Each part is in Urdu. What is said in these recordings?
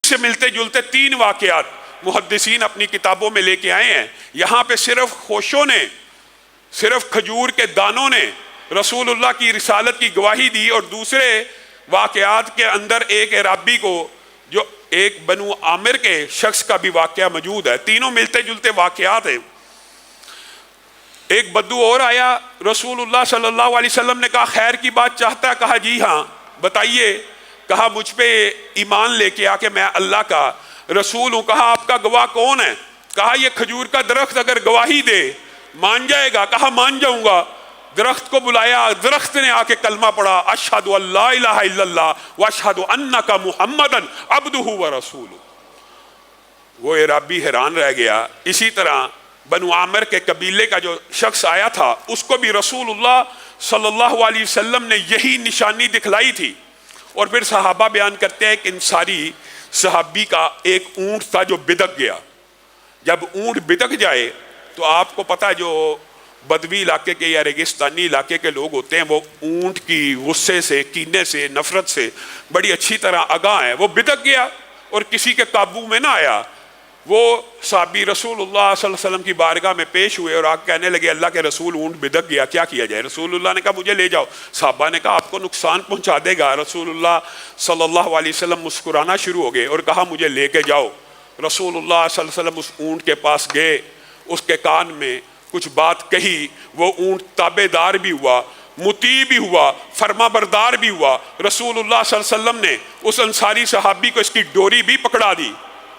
سے ملتے جلتے 3 واقعات محدثین اپنی کتابوں میں لے کے آئے ہیں۔ یہاں پہ صرف خوشوں نے، صرف کھجور کے دانوں نے رسول اللہ کی رسالت کی گواہی دی، اور دوسرے واقعات کے اندر ایک عرابی کو، جو ایک بنو عامر کے شخص کا بھی واقعہ موجود ہے۔ تینوں ملتے جلتے واقعات ہیں۔ ایک بدو اور آیا، رسول اللہ صلی اللہ علیہ وسلم نے کہا خیر کی بات چاہتا ہے؟ کہا جی ہاں بتائیے۔ کہا مجھ پہ ایمان لے کے آ کہ میں اللہ کا رسول ہوں۔ کہا آپ کا گواہ کون ہے؟ کہا یہ کھجور کا درخت اگر گواہی دے مان جائے گا؟ کہا مان جاؤں گا۔ درخت کو بلایا، درخت نے آ کے کلمہ پڑھا، اشہد ان لا الہ الا اللہ واشہد انک محمدا عبدہ ورسولہ۔ وہ عرابی حیران رہ گیا۔ اسی طرح بنو عامر کے قبیلے کا جو شخص آیا تھا، اس کو بھی رسول اللہ صلی اللہ علیہ وسلم نے یہی نشانی دکھلائی تھی۔ اور پھر صحابہ بیان کرتے ہیں کہ انصاری صحابی کا ایک اونٹ تھا جو بدک گیا۔ جب اونٹ بدک جائے تو آپ کو پتہ ہے جو بدوی علاقے کے یا ریگستانی علاقے کے لوگ ہوتے ہیں، وہ اونٹ کی غصے سے، کینے سے، نفرت سے بڑی اچھی طرح آگاہ ہیں۔ وہ بدک گیا اور کسی کے قابو میں نہ آیا۔ وہ صحابی رسول اللہ صلی اللہ علیہ وسلم کی بارگاہ میں پیش ہوئے اور آگ کہنے لگے اللہ کے رسول اونٹ بدک گیا، کیا کیا جائے؟ رسول اللہ نے کہا مجھے لے جاؤ۔ صحابہ نے کہا آپ کو نقصان پہنچا دے گا۔ رسول اللہ صلی اللہ علیہ وسلم مسکرانا شروع ہو گئے اور کہا مجھے لے کے جاؤ۔ رسول اللہ صلی اللہ علیہ وسلم اس اونٹ کے پاس گئے، اس کے کان میں کچھ بات کہی، وہ اونٹ تابع دار بھی ہوا، مطیع بھی ہوا، فرما بردار بھی ہوا۔ رسول اللہ صلی اللہ علیہ وسلم نے اس انصاری صحابی کو اس کی ڈوری بھی پکڑا دی۔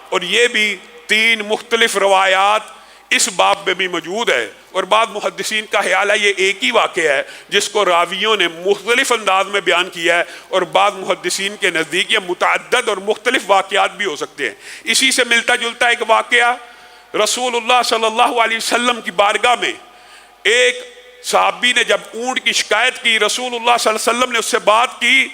اور یہ بھی 3 مختلف روایات اس باب میں بھی موجود ہے، اور بعض محدثین کا خیال ہے یہ ایک ہی واقعہ ہے جس کو راویوں نے مختلف انداز میں بیان کیا ہے، اور بعض محدثین کے نزدیک یہ متعدد اور مختلف واقعات بھی ہو سکتے ہیں۔ اسی سے ملتا جلتا ایک واقعہ، رسول اللہ صلی اللہ علیہ وسلم کی بارگاہ میں ایک صحابی نے جب اونٹ کی شکایت کی، رسول اللہ صلی اللہ علیہ وسلم نے اس سے بات کی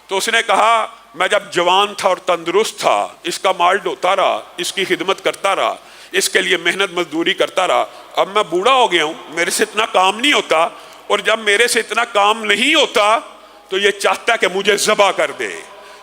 تو اس نے کہا میں جب جوان تھا اور تندرست تھا اس کا مال ڈھوتا رہا، اس کی خدمت کرتا رہا، اس کے لیے محنت مزدوری کرتا رہا۔ اب میں بوڑھا ہو گیا ہوں، میرے سے اتنا کام نہیں ہوتا، اور جب میرے سے اتنا کام نہیں ہوتا تو یہ چاہتا کہ مجھے ذبح کر دے۔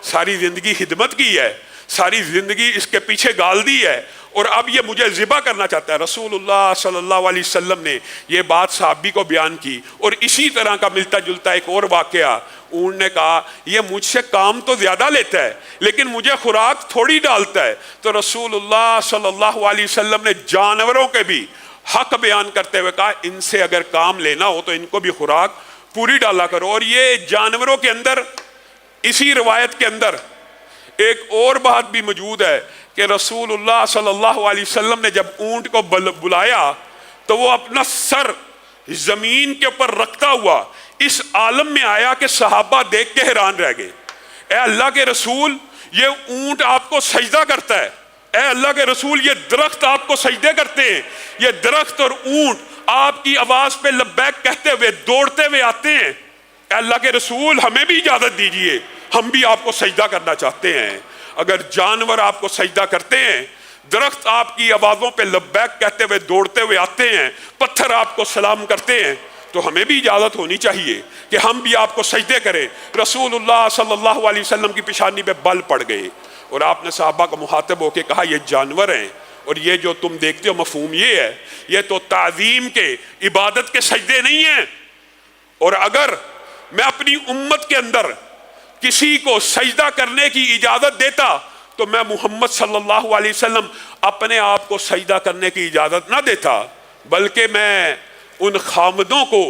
ساری زندگی خدمت کی ہے، ساری زندگی اس کے پیچھے گال دی ہے، اور اب یہ مجھے ذبح کرنا چاہتا ہے۔ رسول اللہ صلی اللہ علیہ وسلم نے یہ بات صحابی کو بیان کی۔ اور اسی طرح کا ملتا جلتا ایک اور واقعہ، اونٹ نے کہا یہ مجھ سے کام تو زیادہ لیتا ہے لیکن مجھے خوراک تھوڑی ڈالتا ہے۔ تو رسول اللہ صلی اللہ علیہ وسلم نے جانوروں کے بھی حق بیان کرتے ہوئے کہا ان سے اگر کام لینا ہو تو ان کو بھی خوراک پوری ڈالا کرو۔ اور یہ جانوروں کے اندر، اسی روایت کے اندر ایک اور بات بھی موجود ہے کہ رسول اللہ صلی اللہ علیہ وسلم نے جب اونٹ کو بلایا تو وہ اپنا سر زمین کے اوپر رکھتا ہوا اس عالم میں آیا کہ صحابہ دیکھ کے حیران رہ گئے۔ اے اللہ کے رسول یہ اونٹ آپ کو سجدہ کرتا ہے، اے اللہ کے رسول یہ درخت آپ کو سجدے کرتے ہیں، یہ درخت اور اونٹ آپ کی آواز پہ لبیک کہتے ہوئے دوڑتے ہوئے آتے ہیں۔ اے اللہ کے رسول ہمیں بھی اجازت دیجئے، ہم بھی آپ کو سجدہ کرنا چاہتے ہیں۔ اگر جانور آپ کو سجدہ کرتے ہیں، درخت آپ کی آوازوں پہ لبیک کہتے ہوئے دوڑتے ہوئے آتے ہیں، پتھر آپ کو سلام کرتے ہیں، تو ہمیں بھی اجازت ہونی چاہیے کہ ہم بھی آپ کو سجدے کریں۔ رسول اللہ صلی اللہ علیہ وسلم کی پیشانی پہ بل پڑ گئے اور آپ نے صحابہ کو مخاطب ہو کے کہا یہ جانور ہیں، اور یہ جو تم دیکھتے ہو مفہوم یہ ہے، یہ تو تعظیم کے، عبادت کے سجدے نہیں ہیں۔ اور اگر میں اپنی امت کے اندر کسی کو سجدہ کرنے کی اجازت دیتا تو میں محمد صلی اللہ علیہ وسلم اپنے آپ کو سجدہ کرنے کی اجازت نہ دیتا، بلکہ میں ان خامدوں کو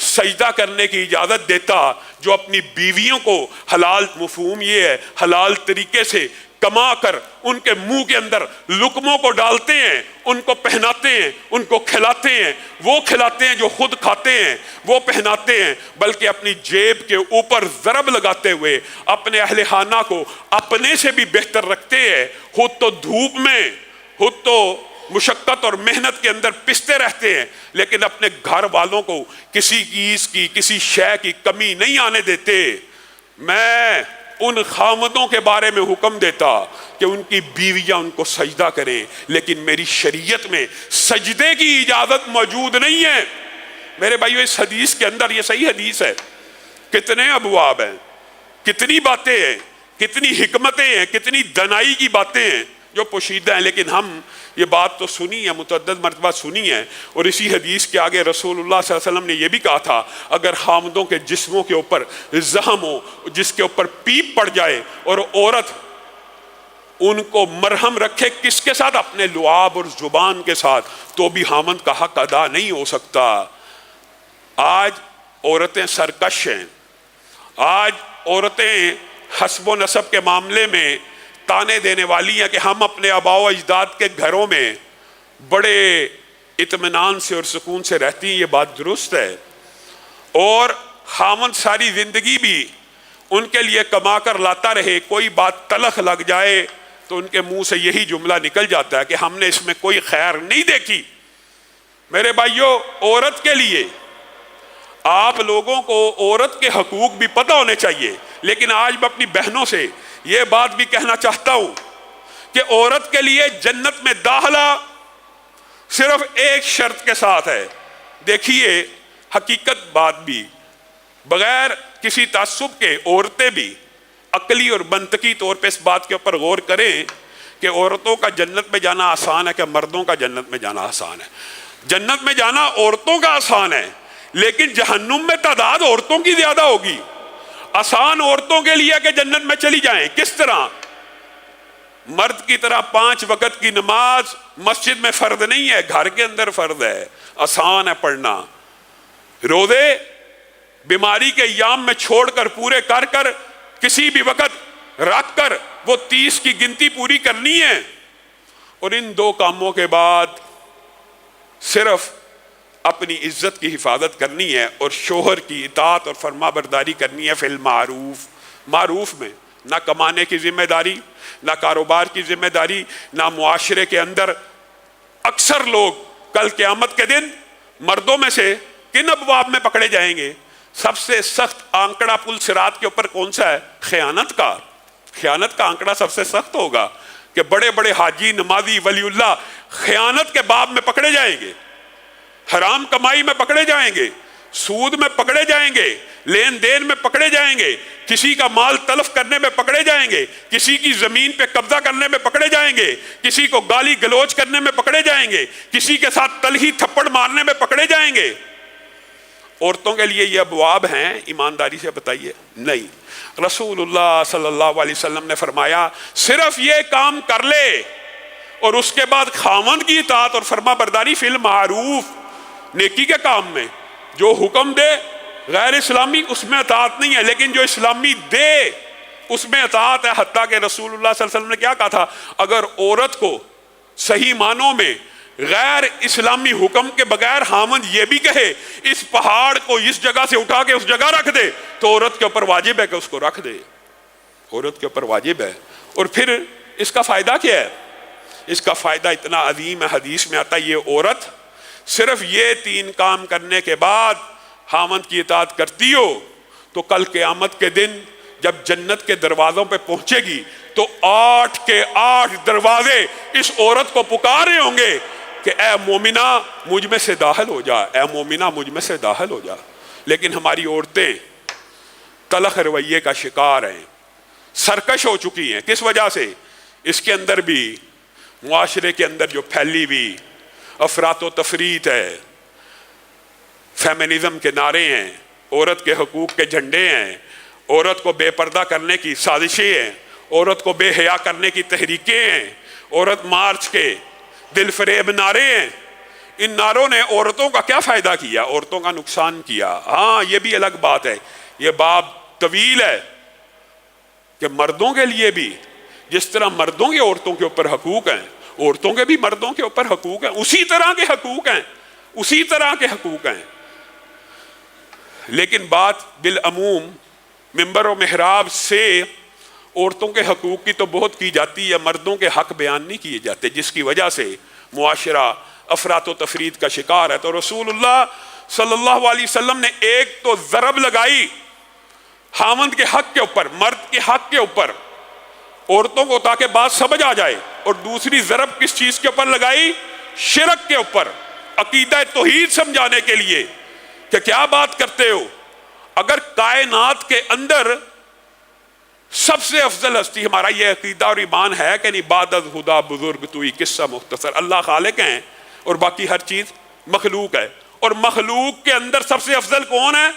سجدہ کرنے کی اجازت دیتا جو اپنی بیویوں کو حلال، مفہوم یہ ہے حلال طریقے سے کما کر ان کے منہ کے اندر لقموں کو ڈالتے ہیں، ان کو پہناتے ہیں، ان کو کھلاتے ہیں، وہ کھلاتے ہیں جو خود کھاتے ہیں، وہ پہناتے ہیں، بلکہ اپنی جیب کے اوپر ضرب لگاتے ہوئے اپنے اہل خانہ کو اپنے سے بھی بہتر رکھتے ہیں۔ خود تو دھوپ میں، خود تو مشقت اور محنت کے اندر پستے رہتے ہیں، لیکن اپنے گھر والوں کو کسی چیز کی، کسی شے کی کمی نہیں آنے دیتے۔ میں ان خامدوں کے بارے میں حکم دیتا کہ ان کی بیویاں ان کو سجدہ کریں، لیکن میری شریعت میں سجدے کی اجازت موجود نہیں ہے۔ میرے بھائیو اس حدیث کے اندر، یہ صحیح حدیث ہے، کتنے ابواب ہیں، کتنی باتیں ہیں، کتنی حکمتیں ہیں، کتنی دنائی کی باتیں ہیں جو پوشیدہ ہیں، لیکن ہم یہ بات تو سنی ہے، متعدد مرتبہ سنی ہے. اور اسی حدیث کے آگے رسول اللہ صلی اللہ علیہ وسلم نے یہ بھی کہا تھا، اگر خامدوں کے جسموں کے اوپر زخم ہو جس کے اوپر پیپ پڑ جائے اور عورت ان کو مرہم رکھے، کس کے ساتھ؟ اپنے لعاب اور زبان کے ساتھ، تو بھی خامد کا حق ادا نہیں ہو سکتا. آج عورتیں سرکش ہیں، آج عورتیں حسب و نسب کے معاملے میں تانے دینے والی ہیں کہ ہم اپنے آباء و اجداد کے گھروں میں بڑے اطمینان سے اور سکون سے رہتی ہیں. یہ بات درست ہے. اور خامد ساری زندگی بھی ان کے لیے کما کر لاتا رہے، کوئی بات تلخ لگ جائے تو ان کے منہ سے یہی جملہ نکل جاتا ہے کہ ہم نے اس میں کوئی خیر نہیں دیکھی. میرے بھائیوں، عورت کے لیے آپ لوگوں کو عورت کے حقوق بھی پتہ ہونے چاہیے، لیکن آج میں اپنی بہنوں سے یہ بات بھی کہنا چاہتا ہوں کہ عورت کے لیے جنت میں داخلہ صرف ایک شرط کے ساتھ ہے. دیکھیے حقیقت بات بھی، بغیر کسی تعصب کے عورتیں بھی عقلی اور منطقی طور پہ اس بات کے اوپر غور کریں کہ عورتوں کا جنت میں جانا آسان ہے کہ مردوں کا جنت میں جانا آسان ہے. جنت میں جانا عورتوں کا آسان ہے، لیکن جہنم میں تعداد عورتوں کی زیادہ ہوگی. آسان عورتوں کے لیے کہ جنت میں چلی جائیں. کس طرح؟ مرد کی طرح 5 وقت کی نماز مسجد میں فرض نہیں ہے، گھر کے اندر فرض ہے، آسان ہے پڑھنا. روزے بیماری کے ایام میں چھوڑ کر پورے کر کر کسی بھی وقت رکھ کر وہ 30 کی گنتی پوری کرنی ہے. اور ان 2 کاموں کے بعد صرف اپنی عزت کی حفاظت کرنی ہے اور شوہر کی اطاعت اور فرما برداری کرنی ہے فی المعروف. معروف میں نہ کمانے کی ذمہ داری، نہ کاروبار کی ذمہ داری، نہ معاشرے کے اندر. اکثر لوگ کل قیامت کے دن مردوں میں سے کن ابواب میں پکڑے جائیں گے؟ سب سے سخت آنکڑا پل صراط کے اوپر کون سا ہے؟ خیانت کا. خیانت کا آنکڑا سب سے سخت ہوگا کہ بڑے بڑے حاجی، نمازی، ولی اللہ خیانت کے باب میں پکڑے جائیں گے، حرام کمائی میں پکڑے جائیں گے، سود میں پکڑے جائیں گے، لین دین میں پکڑے جائیں گے، کسی کا مال تلف کرنے میں پکڑے جائیں گے، کسی کی زمین پہ قبضہ کرنے میں پکڑے جائیں گے، کسی کو گالی گلوچ کرنے میں پکڑے جائیں گے، کسی کے ساتھ تلخی تھپڑ مارنے میں پکڑے جائیں گے. عورتوں کے لیے یہ ابواب ہیں؟ ایمانداری سے بتائیے. نہیں. رسول اللہ صلی اللہ علیہ وسلم نے فرمایا صرف یہ کام کر لے اور اس کے بعد خاوند کی اطاعت اور فرما برداری فی المعروف، نیکی کے کام میں جو حکم دے غیر اسلامی اس میں اطاعت نہیں ہے، لیکن جو اسلامی دے اس میں اطاعت ہے. حتیٰ کہ رسول اللہ صلی اللہ علیہ وسلم نے کیا کہا تھا؟ اگر عورت کو صحیح معنوں میں غیر اسلامی حکم کے بغیر خاوند یہ بھی کہے اس پہاڑ کو اس جگہ سے اٹھا کے اس جگہ رکھ دے، تو عورت کے اوپر واجب ہے کہ اس کو رکھ دے. عورت کے اوپر واجب ہے. اور پھر اس کا فائدہ کیا ہے؟ اس کا فائدہ اتنا عظیم ہے، حدیث میں آتا ہے یہ عورت صرف یہ 3 کام کرنے کے بعد خاوند کی اطاعت کرتی ہو تو کل قیامت کے دن جب جنت کے دروازوں پہ پہنچے گی تو 8 کے 8 دروازے اس عورت کو پکارے ہوں گے کہ اے مومنہ مجھ میں سے داخل ہو جا، اے مومنہ مجھ میں سے داخل ہو جا. لیکن ہماری عورتیں تلخ رویے کا شکار ہیں، سرکش ہو چکی ہیں. کس وجہ سے؟ اس کے اندر بھی معاشرے کے اندر جو پھیلی ہوئی افراط و تفریط ہے، فیمنزم کے نعرے ہیں، عورت کے حقوق کے جھنڈے ہیں، عورت کو بے پردہ کرنے کی سازشیں ہیں، عورت کو بے حیا کرنے کی تحریکیں ہیں، عورت مارچ کے دل فریب نعرے ہیں. ان نعروں نے عورتوں کا کیا فائدہ کیا؟ عورتوں کا نقصان کیا. ہاں یہ بھی الگ بات ہے، یہ باب طویل ہے کہ مردوں کے لیے بھی جس طرح مردوں کے عورتوں کے اوپر حقوق ہیں، عورتوں کے بھی مردوں کے اوپر حقوق ہیں، اسی طرح کے حقوق ہیں، اسی طرح کے حقوق ہیں. لیکن بات بالعموم منبر و محراب سے عورتوں کے حقوق کی تو بہت کی جاتی ہے، مردوں کے حق بیان نہیں کیے جاتے، جس کی وجہ سے معاشرہ افراط و تفرید کا شکار ہے. تو رسول اللہ صلی اللہ علیہ وسلم نے ایک تو ضرب لگائی خاوند کے حق کے اوپر، مرد کے حق کے اوپر عورتوں کو، تاکہ بات سمجھ آ جائے. اور دوسری ضرب کس چیز کے اوپر لگائی؟ شرک کے اوپر، عقیدہ توحید سمجھانے کے لیے کہ کیا بات کرتے ہو. اگر کائنات کے اندر سب سے افضل ہستی ہمارا یہ عقیدہ اور ایمان ہے کہ نہیں عبادت خدا بزرگ توئی قصہ مختصر، اللہ خالق ہیں اور باقی ہر چیز مخلوق ہے، اور مخلوق کے اندر سب سے افضل کون ہے؟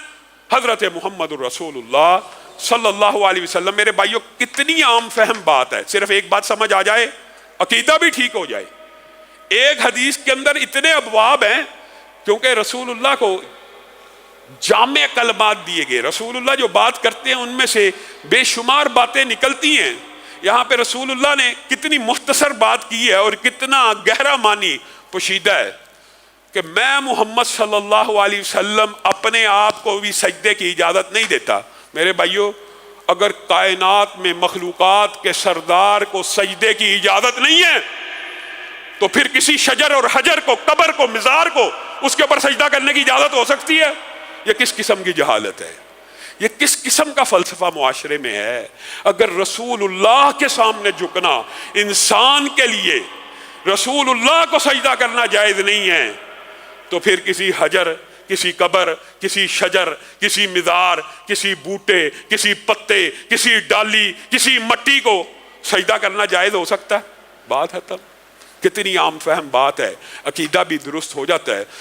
حضرت محمد الرسول اللہ صلی اللہ علیہ وسلم۔ میرے بھائیوں کتنی عام فہم بات ہے، صرف ایک بات سمجھ آ جائے عقیدہ بھی ٹھیک ہو جائے۔ ایک حدیث کے اندر اتنے ابواب ہیں کیونکہ رسول اللہ کو جامع کلمات دیے گئے، رسول اللہ جو بات کرتے ہیں ان میں سے بے شمار باتیں نکلتی ہیں۔ یہاں پہ رسول اللہ نے کتنی مختصر بات کی ہے اور کتنا گہرا معنی پوشیدہ ہے کہ میں محمد صلی اللہ علیہ وسلم اپنے آپ کو بھی سجدے کی اجازت نہیں دیتا۔ میرے بھائیوں اگر کائنات میں مخلوقات کے سردار کو سجدے کی اجازت نہیں ہے تو پھر کسی شجر اور حجر کو، قبر کو، مزار کو اس کے اوپر سجدہ کرنے کی اجازت ہو سکتی ہے؟ یہ کس قسم کی جہالت ہے، یہ کس قسم کا فلسفہ معاشرے میں ہے؟ اگر رسول اللہ کے سامنے جھکنا انسان کے لیے رسول اللہ کو سجدہ کرنا جائز نہیں ہے تو پھر کسی حجر، کسی قبر، کسی شجر، کسی مزار، کسی بوٹے، کسی پتے، کسی ڈالی، کسی مٹی کو سجدہ کرنا جائز ہو سکتا ہے؟ بات ہے تب کتنی عام فہم بات ہے، عقیدہ بھی درست ہو جاتا ہے۔